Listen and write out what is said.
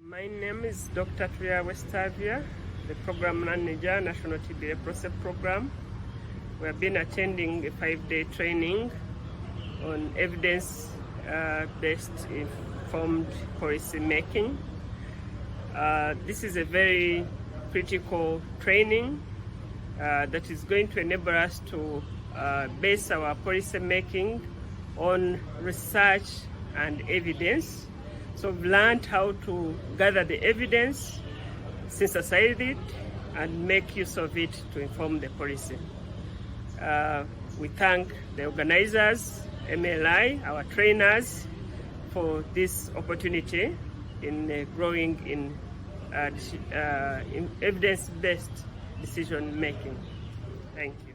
My name is Dr. Turyahabwe Stavia, the Program Manager, National TB Leprosy Program. We have been attending a 5-day training on evidence-based informed policy making. This is a very critical training that is going to enable us to base our policy making on research and evidence. So we've learned how to gather the evidence, synthesize it, and make use of it to inform the policy. We thank the organizers, MLI, our trainers, for this opportunity in growing in evidence-based decision making. Thank you.